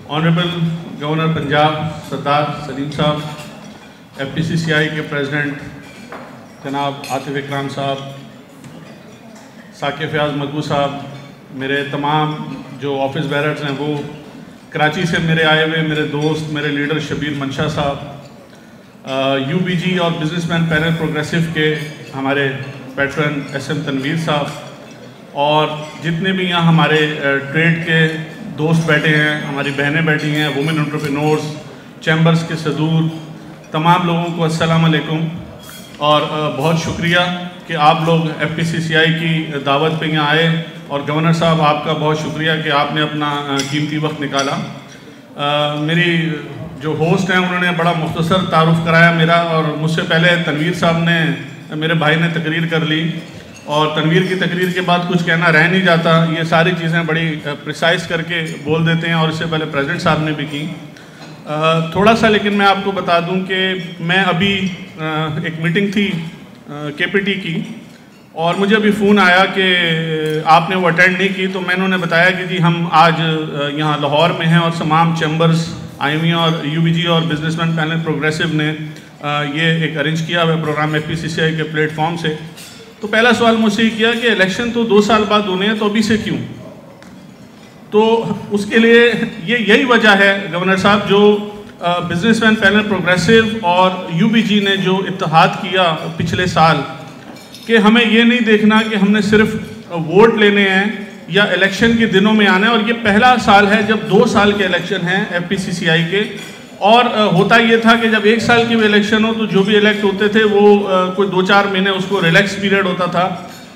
Honourable governor Punjab सरदार सलीम साहब, FPCCI के president जनाब आतिफ इकराम साहब, साकिब फयाज मकबू साहब, मेरे तमाम जो ऑफिस बैरर्स हैं वो, कराची से मेरे आए हुए मेरे दोस्त, मेरे लीडर शबीर मंशा साहब, UBG और बिजनेसमैन पैनल प्रोग्रेसिव के हमारे पैट्रन SM तनवीर साहब, और जितने भी यहाँ हमारे ट्रेड के दोस्त बैठे हैं, हमारी बहनें बैठी हैं, वुमेन एंटरप्रेन्योर्स, चैम्बर्स के सदूर, तमाम लोगों को अस्सलाम वालेकुम। और बहुत शुक्रिया कि आप लोग FPCCI की दावत पे यहाँ आए, और गवर्नर साहब आपका बहुत शुक्रिया कि आपने अपना कीमती वक्त निकाला। मेरी जो होस्ट हैं उन्होंने बड़ा मुख्तसर तारुफ कराया मेरा, और मुझसे पहले तनवीर साहब ने, मेरे भाई ने तकरीर कर ली, और तनवीर की तकरीर के बाद कुछ कहना रह नहीं जाता, ये सारी चीज़ें बड़ी प्रिसाइज करके बोल देते हैं, और इससे पहले प्रेसिडेंट साहब ने भी की। थोड़ा सा लेकिन मैं आपको बता दूं कि मैं अभी एक मीटिंग थी KPT की, और मुझे अभी फ़ोन आया कि आपने वो अटेंड नहीं की, तो मैंने उन्हें बताया कि जी हम आज यहाँ लाहौर में हैं और तमाम चैम्बर्स IME और UBG और बिजनेसमैन पैनल प्रोग्रेसिव ने ये एक अरेंज किया हुआ प्रोग्राम FPCCI के प्लेटफॉर्म से। तो पहला सवाल मुझसे ये किया कि इलेक्शन तो 2 साल बाद होने हैं, तो अभी से क्यों? तो उसके लिए यही वजह है गवर्नर साहब, जो बिजनेसमैन पैनल प्रोग्रेसिव और UBG ने जो इत्तेहाद किया पिछले साल, कि हमें ये नहीं देखना कि हमने सिर्फ वोट लेने हैं या इलेक्शन के दिनों में आना है, और ये पहला साल है जब 2 साल के इलेक्शन हैं FPCCI के। और होता ये था कि जब 1 साल की भी इलेक्शन हो तो जो भी इलेक्ट होते थे वो कोई 2-4 महीने उसको रिलैक्स पीरियड होता था,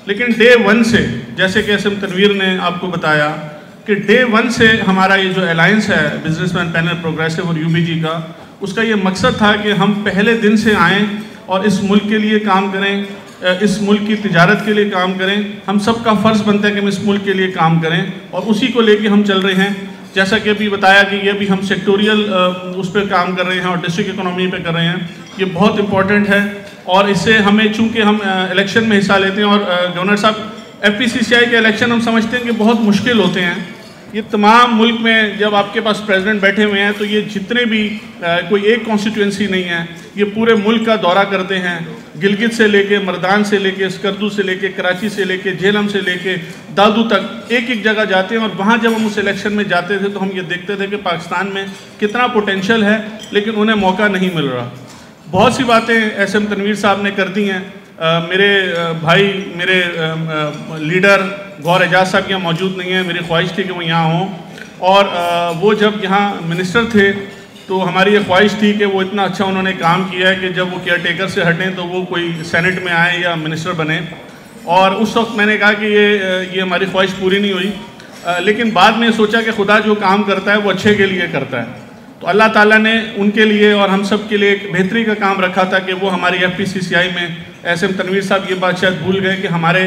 लेकिन डे 1 से, जैसे कि SM तनवीर ने आपको बताया कि डे 1 से हमारा ये जो अलायंस है बिजनेसमैन पैनल प्रोग्रेसिव और UBG का, उसका ये मकसद था कि हम पहले दिन से आएँ और इस मुल्क के लिए काम करें, इस मुल्क की तिजारत के लिए काम करें। हम सब का फ़र्ज़ बनता है कि हम इस मुल्क के लिए काम करें, और उसी को लेके हम चल रहे हैं। जैसा कि अभी बताया कि ये भी हम सेक्टोरियल उस पर काम कर रहे हैं और डिस्ट्रिक्ट इकोनॉमी पे कर रहे हैं। ये बहुत इंपॉर्टेंट है, और इससे हमें, चूँकि हम इलेक्शन में हिस्सा लेते हैं, और गवर्नर साहब FPCCI के इलेक्शन हम समझते हैं कि बहुत मुश्किल होते हैं। ये तमाम मुल्क में जब आपके पास प्रेसिडेंट बैठे हुए हैं, तो ये जितने भी कोई एक कॉन्स्टिट्यूंसी नहीं है, ये पूरे मुल्क का दौरा करते हैं, गिलगित से लेके, मर्दान से लेके, स्कर्दू से लेके, कराची से लेके, झेलम से लेके दादू तक, एक एक जगह जाते हैं। और वहाँ जब हम उस इलेक्शन में जाते थे तो हम ये देखते थे कि पाकिस्तान में कितना पोटेंशियल है, लेकिन उन्हें मौका नहीं मिल रहा। बहुत सी बातें SM तनवीर साहब ने कर दी हैं। मेरे भाई, मेरे लीडर गौर एजाज साहब यहाँ मौजूद नहीं है, मेरी ख्वाहिश थी कि वो यहाँ हों, और वो जब यहाँ मिनिस्टर थे तो हमारी ये ख्वाहिश थी कि वो इतना अच्छा उन्होंने काम किया है कि जब वो केयर टेकर से हटें तो वो कोई सेनेट में आए या मिनिस्टर बने। और उस वक्त मैंने कहा कि ये हमारी ख्वाहिश पूरी नहीं हुई, लेकिन बाद में सोचा कि खुदा जो काम करता है वो अच्छे के लिए करता है। तो अल्लाह ताला ने उनके लिए और हम सब के लिए एक बेहतरी का काम रखा था कि वो हमारी FPCCI में, SM तनवीर साहब ये बात शायद भूल गए कि हमारे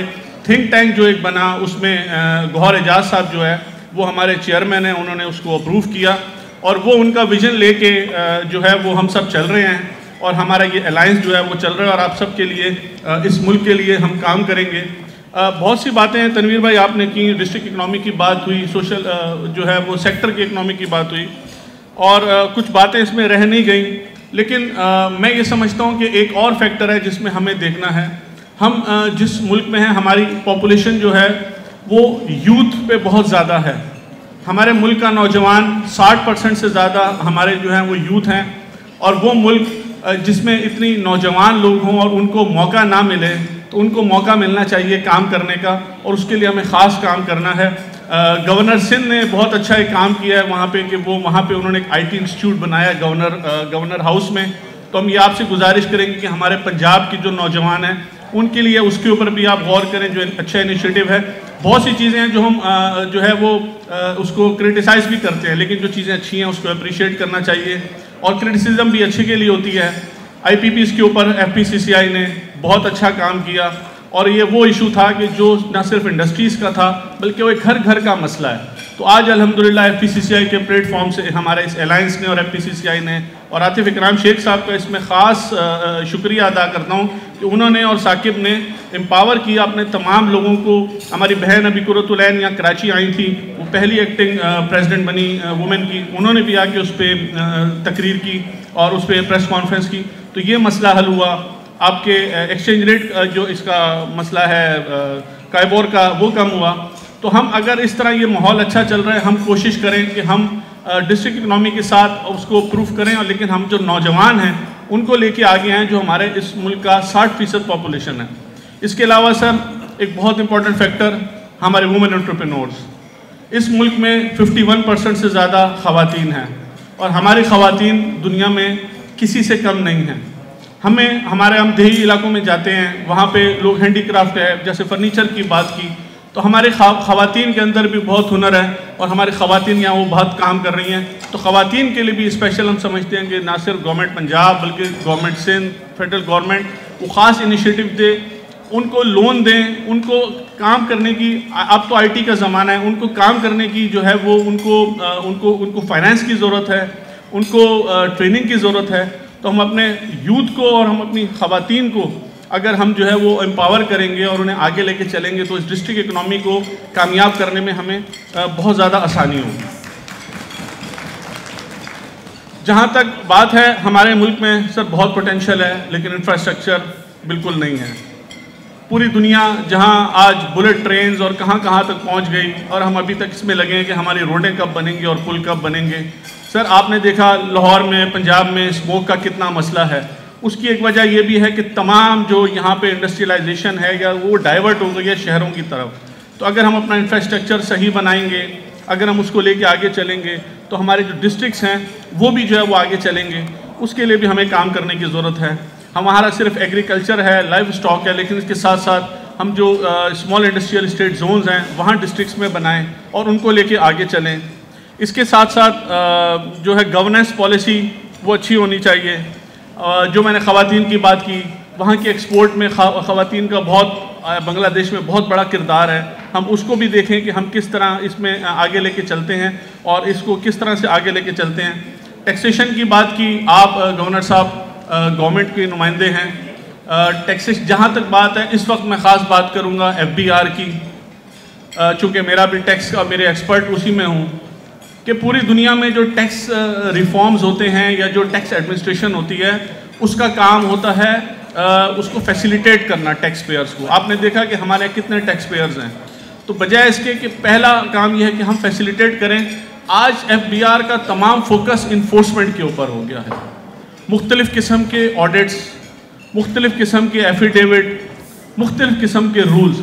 थिंक टैंक जो एक बना, उसमें गौर एजाज साहब जो है वो हमारे चेयरमैन हैं, उन्होंने उसको अप्रूव किया, और वो उनका विजन लेके जो है वो हम सब चल रहे हैं, और हमारा ये अलायंस जो है वो चल रहा है, और आप सब के लिए, इस मुल्क के लिए हम काम करेंगे। बहुत सी बातें हैं तनवीर भाई आपने की, डिस्ट्रिक्ट इकनॉमी की बात हुई, सोशल जो है वो सेक्टर की इकनॉमी की बात हुई, और कुछ बातें इसमें रह नहीं गई। लेकिन मैं ये समझता हूँ कि एक और फैक्टर है जिसमें हमें देखना है। हम जिस मुल्क में हैं, हमारी पॉपुलेशन जो है वो यूथ पे बहुत ज़्यादा है। हमारे मुल्क का नौजवान 60% से ज़्यादा हमारे जो हैं वो यूथ हैं, और वो मुल्क जिसमें इतनी नौजवान लोग हों और उनको मौका ना मिले, तो उनको मौका मिलना चाहिए काम करने का, और उसके लिए हमें ख़ास काम करना है। गवर्नर सिंध ने बहुत अच्छा एक काम किया है वहाँ पे, कि वो वहाँ पे उन्होंने एक IT इंस्टीट्यूट बनाया गवर्नर हाउस में। तो हम ये आपसे गुजारिश करेंगे कि हमारे पंजाब की जो नौजवान हैं उनके लिए उसके ऊपर भी आप गौर करें, जो अच्छा इनिशिएटिव है। बहुत सी चीज़ें हैं जो हम जो है वो उसको क्रिटिसाइज़ भी करते हैं, लेकिन जो चीज़ें अच्छी हैं उसको अप्रिशिएट करना चाहिए, और क्रिटिसिज्म भी अच्छे के लिए होती है। IPPs के ऊपर FPCCI ने बहुत अच्छा काम किया, और ये वो इशू था कि जो ना सिर्फ इंडस्ट्रीज़ का था, बल्कि वो एक घर घर का मसला है। तो आज अल्हम्दुलिल्लाह FPCCI के प्लेटफॉर्म से हमारे इस अलायंस ने और FPCCI ने और आतिफ इकराम शेख साहब का इसमें ख़ास शुक्रिया अदा करता हूँ कि उन्होंने और साकिब ने एम्पावर किया अपने तमाम लोगों को। हमारी बहन अभी कुरतुलैन यहाँ कराची आई थी, वो पहली एक्टिंग प्रेसिडेंट बनी वुमेन की, उन्होंने भी आके उस पर तकरीर की और उस पर प्रेस कॉन्फ्रेंस की, तो ये मसला हल हुआ। आपके एक्सचेंज रेट जो इसका मसला है काइबोर का, वो कम हुआ। तो हम अगर इस तरह ये माहौल अच्छा चल रहा है, हम कोशिश करें कि हम डिस्ट्रिक्ट इकनॉमी के साथ उसको प्रूफ करें, और लेकिन हम जो नौजवान हैं उनको लेके आगे आएँ, जो हमारे इस मुल्क का 60% पॉपुलेशन है। इसके अलावा सर एक बहुत इंपॉर्टेंट फैक्टर हमारे वुमेन एंटरप्रेन्योर्स। इस मुल्क में 51% से ज़्यादा ख़वातीन हैं, और हमारी ख़वातीन दुनिया में किसी से कम नहीं हैं। हम देही इलाकों में जाते हैं, वहाँ पे लोग हैंडीक्राफ्ट है, जैसे फर्नीचर की बात की, तो हमारे ख़वातीन के अंदर भी बहुत हुनर है, और हमारी ख़वातीन यहाँ वो बहुत काम कर रही हैं। तो ख़वातीन के लिए भी स्पेशल हम समझते हैं कि ना सिर्फ गवर्नमेंट पंजाब बल्कि गवर्नमेंट सिंध, फेडरल गवर्नमेंट वो ख़ास इनिशिएटिव दे, उनको लोन दें, उनको काम करने की, अब तो IT का ज़माना है, उनको काम करने की जो है वो उनको फाइनेंस की ज़रूरत है, उनको ट्रेनिंग की ज़रूरत है। तो हम अपने यूथ को और हम अपनी ख़वातीन को अगर हम जो है वो एम्पावर करेंगे और उन्हें आगे लेके चलेंगे, तो इस डिस्ट्रिक्ट इकनॉमी को कामयाब करने में हमें बहुत ज़्यादा आसानी होगी। जहाँ तक बात है, हमारे मुल्क में सर बहुत पोटेंशियल है, लेकिन इंफ्रास्ट्रक्चर बिल्कुल नहीं है। पूरी दुनिया जहाँ आज बुलेट ट्रेन्स और कहाँ तक पहुँच गई, और हम अभी तक इसमें लगे हैं कि हमारी रोडें कब बनेंगी और पुल कब बनेंगे। सर आपने देखा लाहौर में, पंजाब में स्मोक का कितना मसला है। उसकी एक वजह यह भी है कि तमाम जो यहाँ पे इंडस्ट्रियलाइजेशन है या वो डाइवर्ट हो गई है शहरों की तरफ। तो अगर हम अपना इंफ्रास्ट्रक्चर सही बनाएंगे, अगर हम उसको लेके आगे चलेंगे, तो हमारे जो डिस्ट्रिक्ट्स हैं वो भी जो है वो आगे चलेंगे। उसके लिए भी हमें काम करने की ज़रूरत है। हमारा सिर्फ एग्रीकल्चर है, लाइव स्टॉक है, लेकिन इसके साथ साथ हम जो स्मॉल इंडस्ट्रियल स्टेट जोन्स हैं वहाँ डिस्ट्रिक्ट्स में बनाएं और उनको लेके आगे चलें। इसके साथ साथ जो है गवर्नेंस पॉलिसी वो अच्छी होनी चाहिए। जो मैंने ख़वातीन की बात की, वहाँ की एक्सपोर्ट में ख़वातीन का बहुत बांग्लादेश में बहुत बड़ा किरदार है। हम उसको भी देखें कि हम किस तरह इसमें आगे लेके चलते हैं और इसको किस तरह से आगे लेके चलते हैं। टैक्सेशन की बात की, आप गवर्नर साहब गवर्नमेंट के नुमाइंदे हैं। टैक्सेस जहाँ तक बात है, इस वक्त मैं ख़ास बात करूँगा FBR की, चूँकि मेरा भी टैक्स का मेरे एक्सपर्ट उसी में हूँ, कि पूरी दुनिया में जो टैक्स रिफॉर्म्स होते हैं या जो टैक्स एडमिनिस्ट्रेशन होती है, उसका काम होता है उसको फैसिलिटेट करना टैक्स पेयर्स को। आपने देखा कि हमारे कितने टैक्स पेयर्स हैं, तो बजाय इसके कि पहला काम यह है कि हम फैसिलिटेट करें, आज FBR का तमाम फोकस इन्फोर्समेंट के ऊपर हो गया है। मुख्तलिफ़ किस्म के ऑडिट्स, मुख्तलिफ़ किस्म के एफिडेविट, मुख्तलिफ़ किस्म के रूल्स।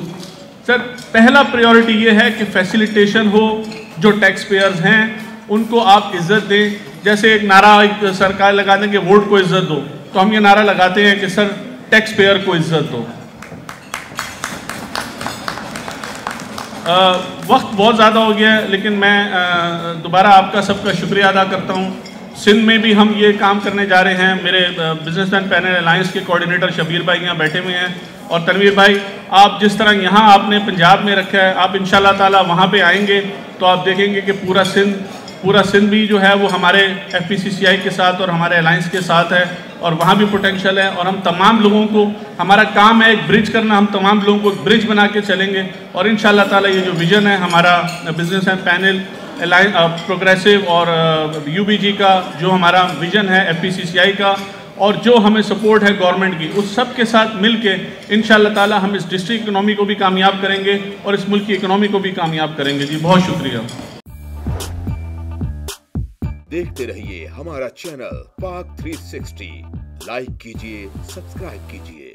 सर पहला प्रायोरिटी ये है कि फैसिलिटेशन हो, जो टैक्स पेयर्स हैं उनको आप इज़्ज़त दें। जैसे एक नारा एक सरकार लगा दें कि वोट को इज़्ज़त दो, तो हम ये नारा लगाते हैं कि सर टैक्स पेयर को इज़्ज़त दो। वक्त बहुत ज़्यादा हो गया है, लेकिन मैं दोबारा आपका सबका शुक्रिया अदा करता हूँ। सिंध में भी हम ये काम करने जा रहे हैं। मेरे बिजनेसमैन पैनल अलायंस के कोऑर्डिनेटर शबीर भाई यहाँ बैठे हुए हैं, और तनवीर भाई, आप जिस तरह यहाँ आपने पंजाब में रखा है, आप इंशाल्लाह ताला वहाँ पे आएंगे तो आप देखेंगे कि पूरा सिंध भी जो है वो हमारे FPCCI के साथ और हमारे अलायंस के साथ है, और वहाँ भी पोटेंशियल है। और हम तमाम लोगों को, हमारा काम है एक ब्रिज करना, हम तमाम लोगों को एक ब्रिज बना के चलेंगे। और इंशाल्लाह ताला ये जो विज़न है हमारा बिजनेसमैन पैनल प्रोग्रेसिव और UBG का, जो हमारा विज़न है FPCCI का, और जो हमें सपोर्ट है गवर्नमेंट की, उस सब के साथ मिल के इंशाल्लाह ताला हम इस डिस्ट्रिक्ट इकनॉमी को भी कामयाब करेंगे और इस मुल्क की इकनॉमी को भी कामयाब करेंगे। जी बहुत शुक्रिया। देखते रहिए हमारा चैनल पाक 360, लाइक कीजिए, सब्सक्राइब कीजिए।